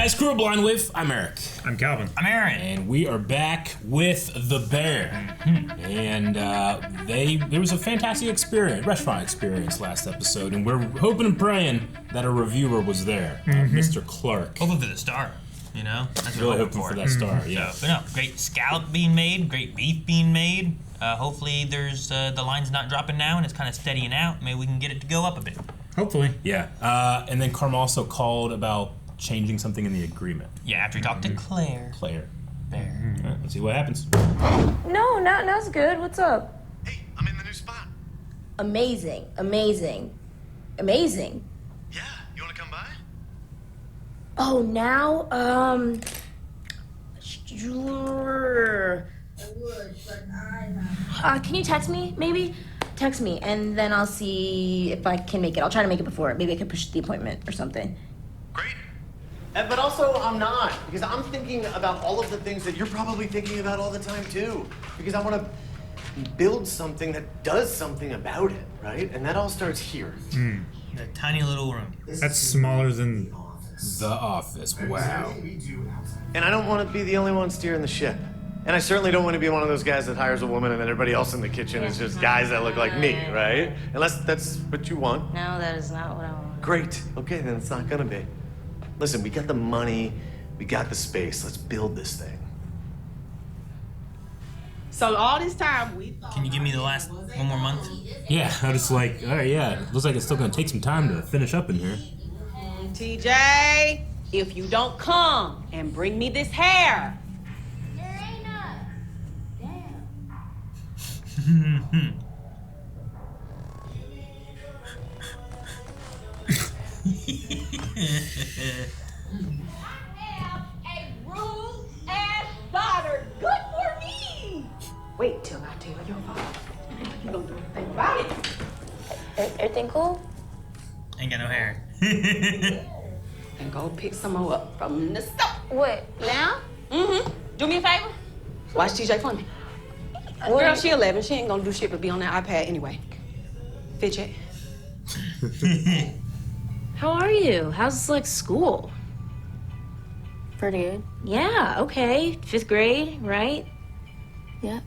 guys, Crew of Blind With. I'm Eric. I'm Calvin. I'm Aaron. And we are back with The Bear. And there was a fantastic restaurant experience last episode, and we're hoping and praying that a reviewer was there, Mr. Clark. Hoping for the star, you know? That's what Really we're hoping for that star, yeah. So, but no, great scallop being made, great beef being made. Hopefully there's the line's not dropping now and it's kind of steadying out. Maybe we can get it to go up a bit. Hopefully. Yeah. And then Carm also called about changing something in the agreement. Yeah, after he talked to Claire. Bear. All right, let's see what happens. No, now's good. What's up? Hey, I'm in the new spot. Amazing. Yeah, you wanna come by? Oh, now, sure. I would, but Can you text me, maybe? Text me, and then I'll see if I can make it. I'll try to make it before. Maybe I could push the appointment or something. Great. But also, I'm not, because I'm thinking about all of the things that you're probably thinking about all the time, too. Because I want to build something that does something about it, right? And that all starts here. The tiny little room. That's smaller than... The office. Wow. And I don't want to be the only one steering the ship. And I certainly don't want to be one of those guys that hires a woman and then everybody else in the kitchen is just guys that look like me, right? Unless that's what you want. No, that is not what I want. Great. Okay, then it's not gonna be. Listen, we got the money, we got the space. Let's build this thing. So all this time we thought. Can you give me the last one more month? Yeah, I was like, all right, yeah. Looks like it's still going to take some time to finish up in here. TJ, if you don't come and bring me this hair. There ain't none. Damn. A rude-ass daughter. Good for me. Wait till I tell your father. You gonna do anything about it? Everything cool? Ain't got no hair. And go pick some more up from the store. What, now? Do me a favor. Watch TJ for me. Girl, she 11. She ain't gonna do shit but be on that iPad anyway. Fidget. How are you? How's, like, school? Pretty good. Yeah, okay. 5th grade, right? Yeah.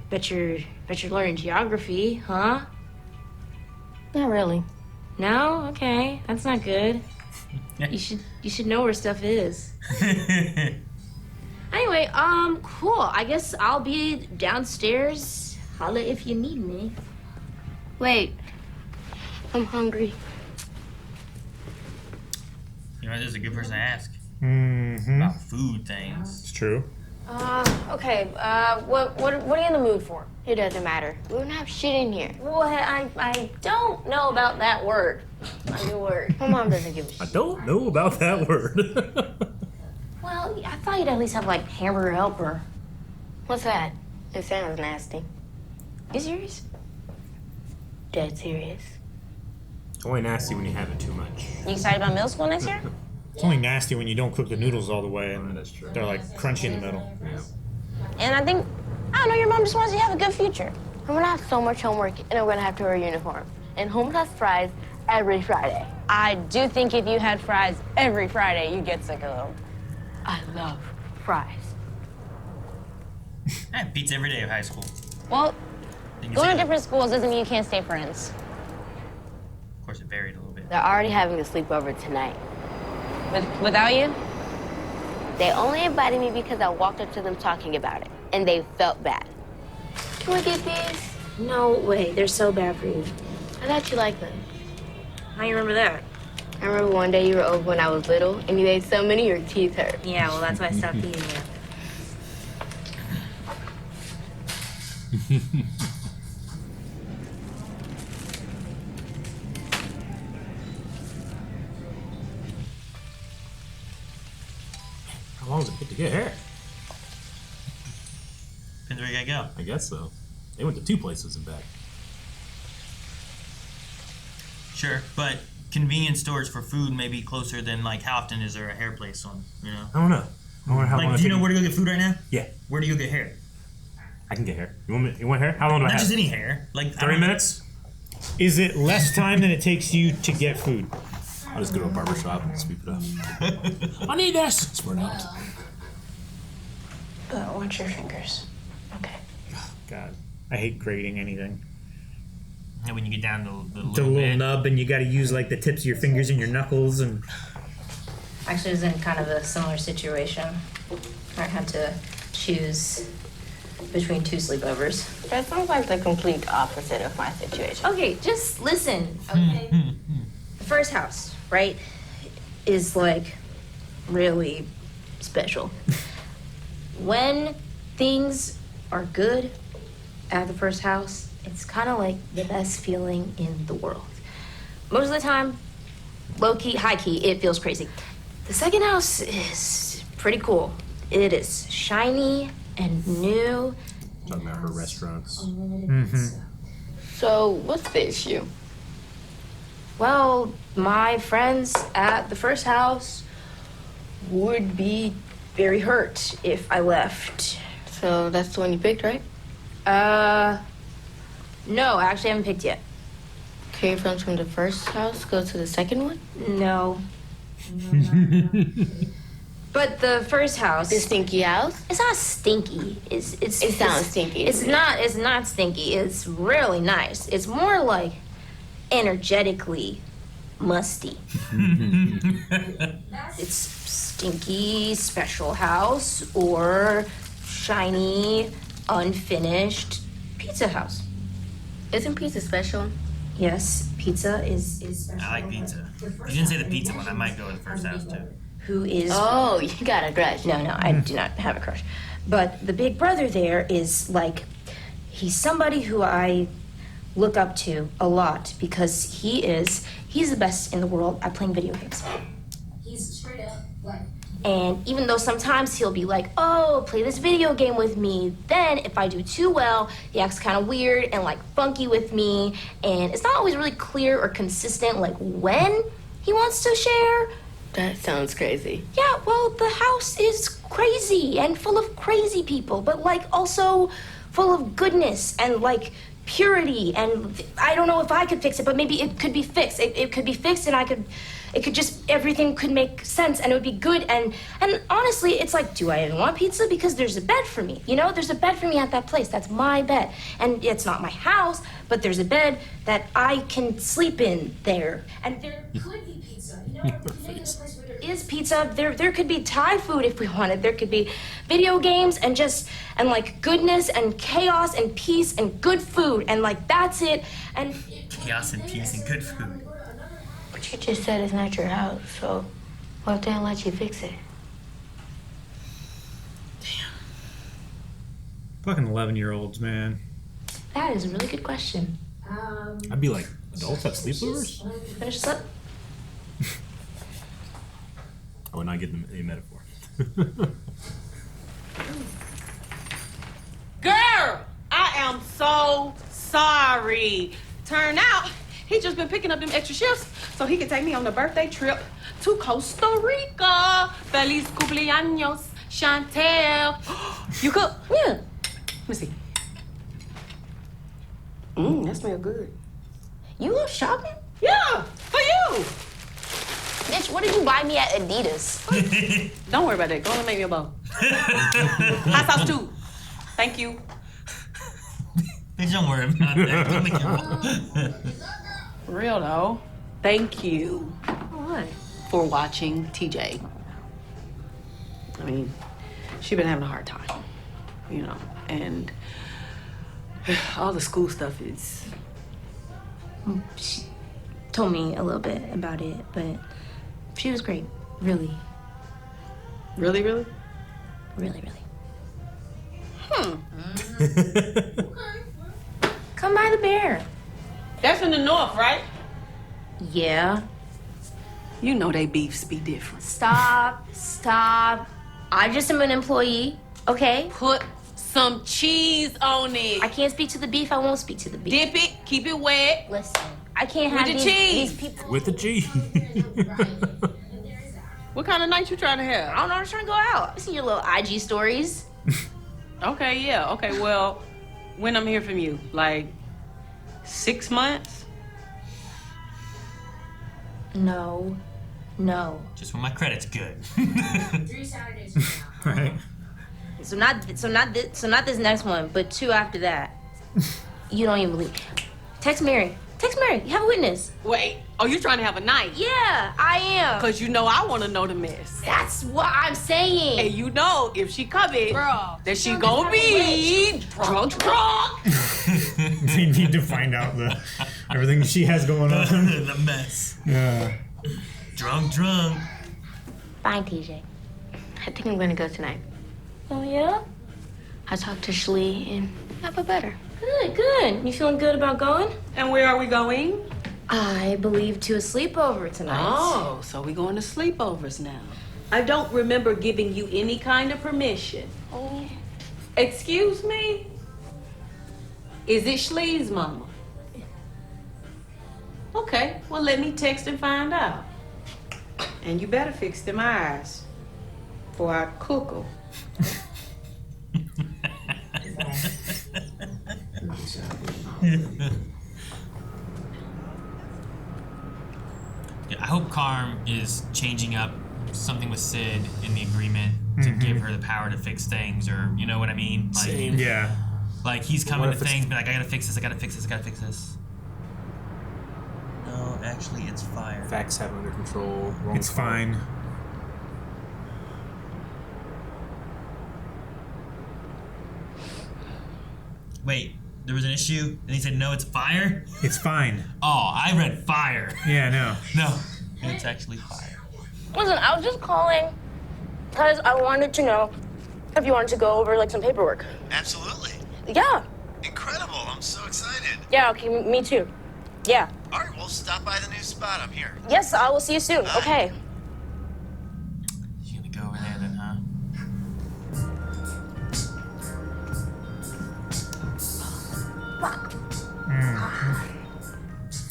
Bet you're learning geography, huh? Not really. No? Okay. That's not good. You should know where stuff is. Anyway, cool. I guess I'll be downstairs. Holla if you need me. Wait. I'm hungry. You know, this is a good person to ask Mm-hmm. about food things. It's true. Okay, what are you in the mood for? It doesn't matter. We don't have shit in here. Well, I don't know about that word. My new word. My mom doesn't give a I shit. don't know about that word. Well, I thought you'd at least have, like, hamburger helper. What's that? It sounds nasty. You serious? Dead serious. It's only nasty when you have it too much. You excited about middle school next year? It's only nasty when you don't cook the noodles all the way and That's true. they're like crunchy in the middle. Yeah. And I don't know, your mom just wants you to have a good future. I'm gonna have so much homework and I'm gonna have to wear a uniform. And home has fries every Friday. I do think if you had fries every Friday, you'd get sick of them. I love fries. I had pizza every day of high school. Well, You can going say to that. different schools doesn't mean you can't stay friends. Of course, it varied a little bit. They're already having a sleepover tonight. Without you? They only invited me because I walked up to them talking about it. And they felt bad. Can we get these? No way, they're so bad for you. I thought you liked them. How you remember that? I remember one day you were over when I was little and you ate so many your teeth hurt. Yeah, well, that's why I stopped eating you. How long does it take to get hair? Depends where you gotta go. I guess so. They went to 2 places and back. Sure, but convenience stores for food may be closer than, like, how often is there a hair place on, you know? I don't know. I wonder how long Like, it do you take- know where to go get food right now? Yeah, Where do you go get hair? I can get hair. You want hair? How long do I Not have? just any hair. Like, I 30 don't- minutes? Is it less time than it takes you to get food? I'll just go to a barber shop and sweep it up. I need this! Swear it out. Watch your fingers. Okay. God, I hate grating anything. And when you get down to the The little little bit, nub, and you got to use like the tips of your fingers and your knuckles, and Actually, I was in kind of a similar situation. I had to choose between 2 sleepovers. That sounds like the complete opposite of my situation. Okay, just listen, okay? The first house, right, is like really special. When things are good at the first house, it's kind of like the best feeling in the world. Most of the time, low key, high key, it feels crazy. The second house is pretty cool. It is shiny and new. Talking about her restaurants. So, what's the issue? Well, my friends at the first house would be very hurt if I left. So, that's the one you picked, right? No, I actually haven't picked yet. Can your friends from the first house go to the second one? No. But the first house, The stinky house? it's not stinky. It sounds stinky to It's me. not. It's not stinky. It's really nice. It's more like energetically musty. It's stinky special house or shiny unfinished pizza house. Isn't pizza special? Yes, pizza is special. I like pizza. You didn't say the pizza one. I might go to the first house too. Who is Oh, you got a grudge. No, I do not have a crush. But the big brother there is like, he's somebody who I look up to a lot because he's the best in the world at playing video games. He's straight up like. And even though sometimes he'll be like, oh, play this video game with me, then if I do too well, he acts kind of weird and like funky with me. And it's not always really clear or consistent like when he wants to share. That sounds crazy. Yeah, well, the house is crazy and full of crazy people, but like also full of goodness and like purity. And I don't know if I could fix it, but maybe it could be fixed. It could be fixed, and everything could make sense, and it would be good. And honestly, it's like, do I even want pizza? Because there's a bed for me. You know, there's a bed for me at that place. That's my bed, and it's not my house, but there's a bed that I can sleep in there. And there could be pizza. You know, maybe in a place where there is pizza. There could be Thai food if we wanted. There could be video games and like goodness and chaos and peace and good food, and like that's it. And Chaos and peace and good food. But you just said it's not your house, so why don't they let you fix it? fucking 11-year-olds, man. that is a really good question. I'd be like, adults have sleepovers? Finish this up. I would not get a metaphor. Girl, I am so sorry. Turn out he just been picking up them extra shifts so he can take me on a birthday trip to Costa Rica. Feliz cumpleaños, Chantel. You cook? Yeah. Let me see. That smells good. You go shopping? Yeah, for you. Bitch, what did you buy me at Adidas? Don't worry about that. Go and make me a bowl. Hot sauce too. Thank you. Bitch, don't worry about that. Don't make it Real though. Thank you What? for watching TJ. I mean, she been having a hard time, you know, and all the school stuff is. She told me a little bit about it, but she was great. Really, Really, really? really, really. Come by the bear. That's in the north, right? Yeah. You know they beefs be different. Stop. I just am an employee, okay? Put some cheese on it. I can't speak to the beef. I won't speak to the beef. Dip it, keep it wet. Listen, I can't With have the these cheese. people. With a G. What kind of night you trying to have? I don't know. I'm just trying to go out. I see your little IG stories. Okay, yeah. Okay, well, when I'm here from you, like 6 months? No. No. Just when my credit's good. 3 Saturdays from now. Right. So not this next one, but 2 after that. You don't even believe. Text Mary. Text Mary. You have a witness. Wait, oh, you trying to have a night? Yeah, I am. Because you know I want to know the mess. That's what I'm saying. And you know if she coming, Girl, that she gonna be drunk. They need to find out everything she has going on. The mess. Yeah. Drunk. Fine, TJ. I think I'm gonna go tonight. Oh, yeah? I talked to Shlee and I feel better. Good. You feeling good about going? And where are we going? I believe to a sleepover tonight. Oh, so we going to sleepovers now. I don't remember giving you any kind of permission. Oh. Excuse me? Is it Shlee's mama? Okay, well let me text and find out. And you better fix them eyes before I cook them. Yeah, I hope Carm is changing up something with Sid in the agreement to give her the power to fix things, or you know what I mean? Like, Same. Yeah. like he's coming What to if it's- things, but like I gotta fix this, I gotta fix this. No, actually, it's fire. Facts have under control. Wrong It's call. fine. Wait, there was an issue, and he said no, it's fire. It's fine. Oh, I read fire. Yeah, no. No, it's actually fire. Listen, I was just calling because I wanted to know if you wanted to go over like some paperwork. Absolutely. Yeah. Incredible. I'm so excited. Yeah. Okay. Me too. Yeah. All right, well, stop by the new spot. I'm here. Yes. I will see you soon. Bye. Okay. You gonna go over there then, huh?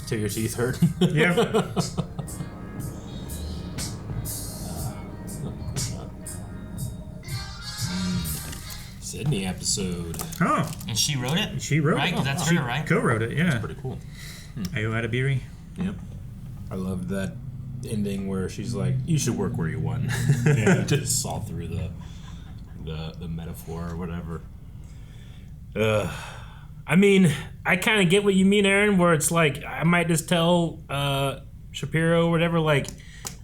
Till your teeth hurt. Yep. Sydney episode. Oh, And she wrote it. she wrote right? it. 'Cause that's She her, right? co-wrote it, yeah. Pretty cool. Ayuadabiri. Yep. I love that ending where she's like, "You should work where you want." Yeah. Just saw through the metaphor or whatever. I mean, I kind of get what you mean, Aaron. Where it's like, I might just tell Shapiro or whatever, like,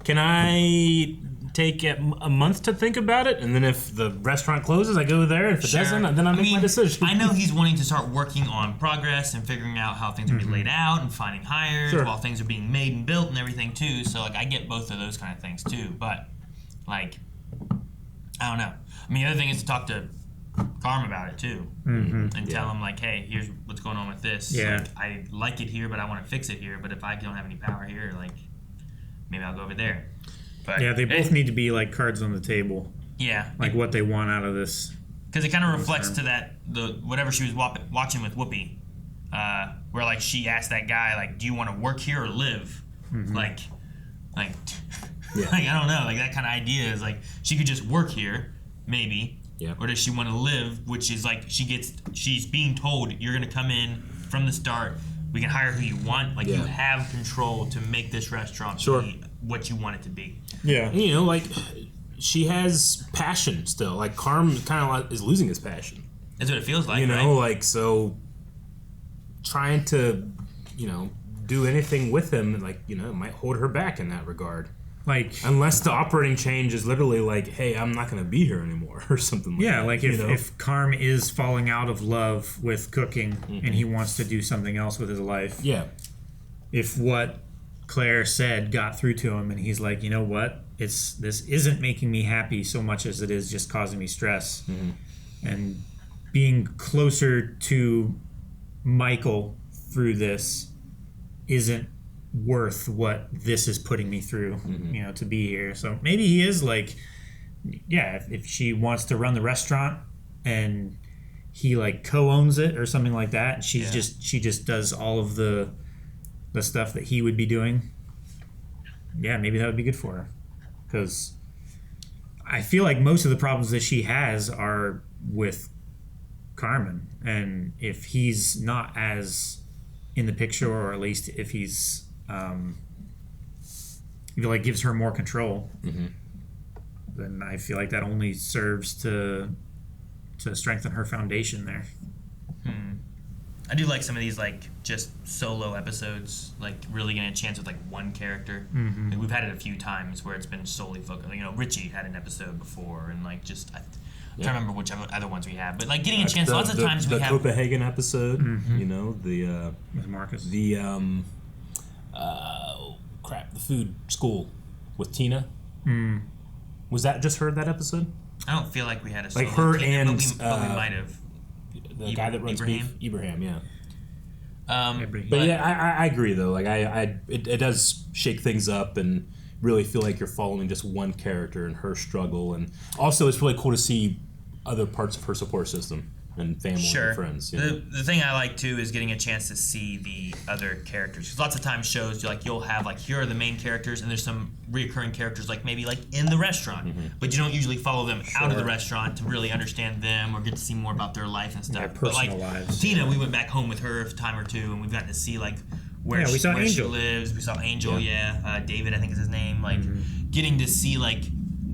can I take a month to think about it, and then if the restaurant closes, I go there. If it doesn't, then I make my decision. I know he's wanting to start working on progress and figuring out how things are being laid out and finding hires Sure. while things are being made and built and everything too. So like I get both of those kind of things too. But like I don't know. I mean the other thing is to talk to Carm about it too. And tell him like, hey, here's what's going on with this. Yeah. Like, I like it here, but I want to fix it here. But if I don't have any power here, like maybe I'll go over there. But Yeah, they both hey, need to be like cards on the table, yeah, like what they want out of this. because it kind of reflects to that the whatever she was watching with Whoopi, where like she asked that guy like, "Do you want to work here or live?" Like, Yeah. like I don't know, like that kind of idea is like she could just work here, maybe, Yeah. or does she want to live? Which is like she's being told you're gonna come in from the start. We can hire who you want. Like you Yeah. have control to make this restaurant Sure. be what you want it to be. Yeah. You know, like, she has passion still. Like, Carm kind of is losing his passion. That's what it feels like. You know, right? like, so trying to, you know, do anything with him, like, you know, it might hold her back in that regard. Like, Unless the operating change is literally like, hey, I'm not going to be here anymore, or something like yeah, that. like you if, know? if Carm is falling out of love with cooking and he wants to do something else with his life, Yeah. if what Claire said got through to him and he's like, you know what, this isn't making me happy so much as it is just causing me stress, and being closer to Michael through this isn't worth what this is putting me through, you know, to be here. So maybe he is like, yeah, if she wants to run the restaurant and he like co-owns it or something like that, and she just does all of the stuff that he would be doing, yeah, maybe that would be good for her. Because I feel like most of the problems that she has are with Carmen, and if he's not as in the picture, or at least if he's gives her more control, then I feel like that only serves to strengthen her foundation there. I do like some of these like just solo episodes, like really getting a chance with like one character. Like, we've had it a few times where it's been solely focused. You know, Richie had an episode before, and like just I can't remember which other ones we have, but like getting a chance. Lots of times we have the Copenhagen episode. You know, the With Marcus. the the food school with Tina. Was that just her that episode? I don't feel like we had a Like solo her team, and, but we might have. The guy that runs Ibrahim? beef, Ibrahim, yeah. Ibrahim. But yeah, I agree though. Like it does shake things up and really feel like you're following just one character and her struggle, and also it's really cool to see other parts of her support system and family and friends. You know? The thing I like too is getting a chance to see the other characters. Because lots of times shows you'll have like here are the main characters and there's some reoccurring characters like maybe like in the restaurant, but you don't usually follow them out of the restaurant to really understand them or get to see more about their life and stuff. Their But like personal lives. Tina, we went back home with her a time or two and we've gotten to see like where, Yeah, we saw where she Angel. lives. We saw Angel, David I think is his name. Like getting to see like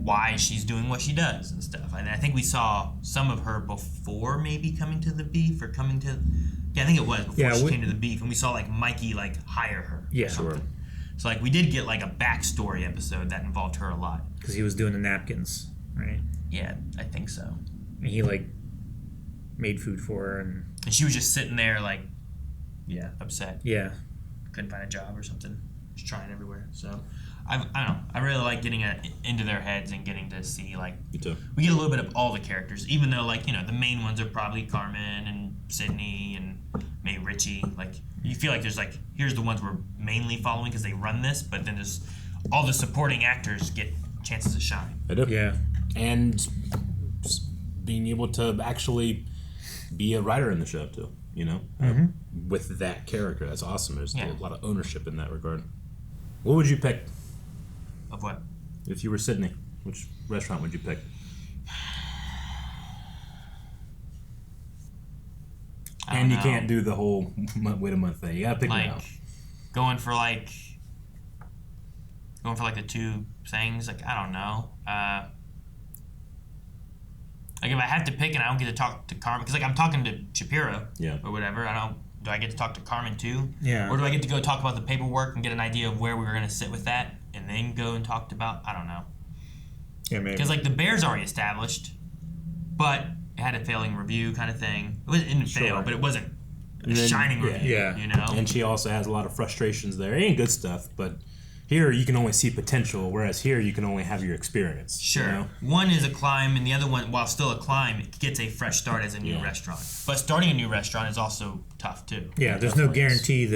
why she's doing what she does and stuff. And I think we saw some of her before maybe coming to the beef or coming to I think it was before she came to the beef, and we saw like Mikey like hire her. Yeah, Sure. So like we did get like a backstory episode that involved her a lot. Because he was doing the napkins, right? Yeah, I think so. And he like made food for her, and she was just sitting there like upset. yeah. Couldn't find a job or something. Just trying everywhere. So I don't know. I really like getting into their heads and getting to see like Me too. we get a little bit of all the characters, even though like the main ones are probably Carmen and Sydney and maybe Richie. Like you feel like there's like here's the ones we're mainly following because they run this, but then there's all the supporting actors get chances to shine. I do. Yeah. And just being able to actually be a writer in the show too. You know, with that character, that's awesome. There's a lot of ownership in that regard. What would you pick Of what? if you were Sydney? Which restaurant would you pick? And you can't do the whole wait a month thing. You gotta pick one like out. going for like the two things. Like I don't know. Like if I have to pick and I don't get to talk to Carmen because like I'm talking to Shapiro or whatever. Do I get to talk to Carmen too? Yeah. Or do I get to go talk about the paperwork and get an idea of where we were going to sit with that and then go and talk about? I don't know. Yeah, maybe. Because like the Bear's already established, but it had a failing review kind of thing. It didn't fail, but it wasn't a shining review. Yeah. You know. And she also has a lot of frustrations there. It ain't good stuff, but here you can only see potential, whereas here you can only have your experience. Sure. You know? One is a climb, and the other one, while still a climb, it gets a fresh start as a new restaurant. But starting a new restaurant is also tough too. Yeah, there's no guarantee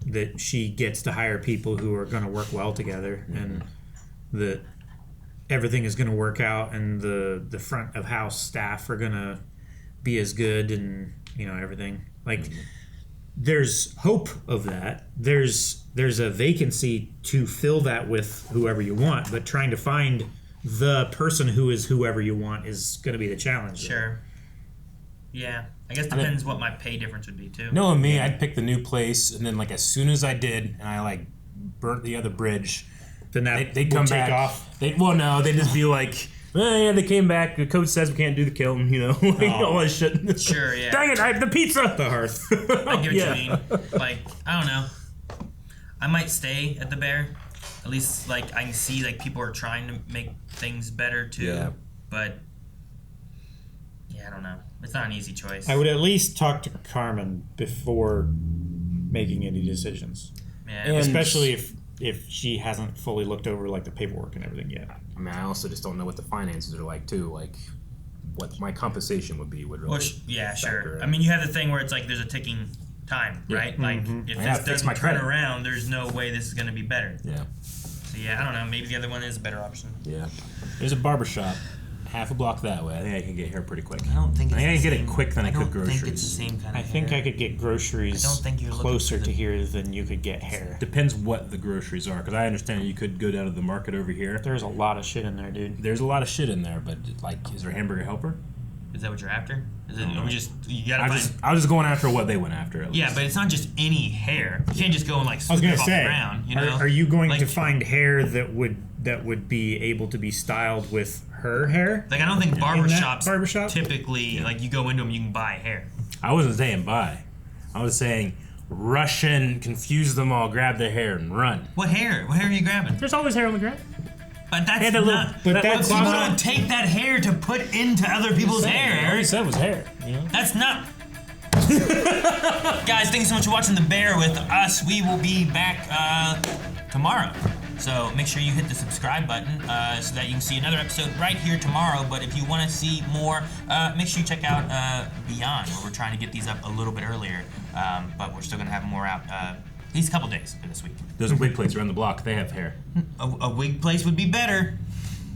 that she gets to hire people who are going to work well together, and that everything is going to work out, and the front of house staff are going to be as good, and everything. Like, there's hope of that. There's a vacancy to fill that with whoever you want, but trying to find the person who is whoever you want is going to be the challenge. Sure. Yeah. I guess depends what my pay difference would be too. Knowing me, I'd pick the new place, and then like as soon as I did, and I like burnt the other bridge, Then they'd come back. off. They'd just be like, yeah, they came back. The coach says we can't do the kiln, all that shit. Sure, yeah. Dang it, I have the pizza. The hearth. I get what you mean. Like, I don't know. I might stay at the Bear. At least, like, I can see, like, people are trying to make things better, too. Yeah. But, yeah, I don't know. It's not an easy choice. I would at least talk to Carmen before making any decisions. Yeah. And- Especially if she hasn't fully looked over, like, the paperwork and everything yet. I mean, I also just don't know what the finances are like too. Like, what my compensation would be would really. Well, yeah, sure. factor in. I mean, you have the thing where it's like there's a ticking time, right? Like, if I gotta this fix doesn't my turn credit. around, there's no way this is going to be better. Yeah. So, yeah, I don't know. Maybe the other one is a better option. Yeah. There's a barber shop half a block that way. I think I can get hair pretty quick. I don't think it's I the can get same, it quick than I could don't think it's the groceries. same kind of I think hair. I could get groceries I don't think you're looking closer for the- to here than you could get hair. Depends what the groceries are, because I understand you could go down to the market over here. There's a lot of shit in there, dude. There's a lot of shit in there, but like, is there a hamburger helper? Is that what you're after? Is it? Are we just you gotta find? I was just going after what they went after. At Yeah, least. but it's not just any hair. You can't just go and like I was sweep gonna it off say, the ground. You know? are you going Like, to find hair that would be able to be styled with her hair? Like I don't think barbershops barbershop? typically like you go into them, you can buy hair. I wasn't saying buy. I was saying rush in, confuse them all, grab their hair, and run. What hair? What hair are you grabbing? There's always hair on the ground. But that's Had a little- not. but that's people not- don't take that hair to put into other people's hair. All he Eric. said was hair. You know? That's not. Guys, thanks so much for watching The Bear with us. We will be back tomorrow. So make sure you hit the subscribe button so that you can see another episode right here tomorrow. But if you want to see more, make sure you check out Beyond, where we're trying to get these up a little bit earlier. But we're still going to have more out these couple days for this week. There's a wig place around the block. They have hair. A wig place would be better.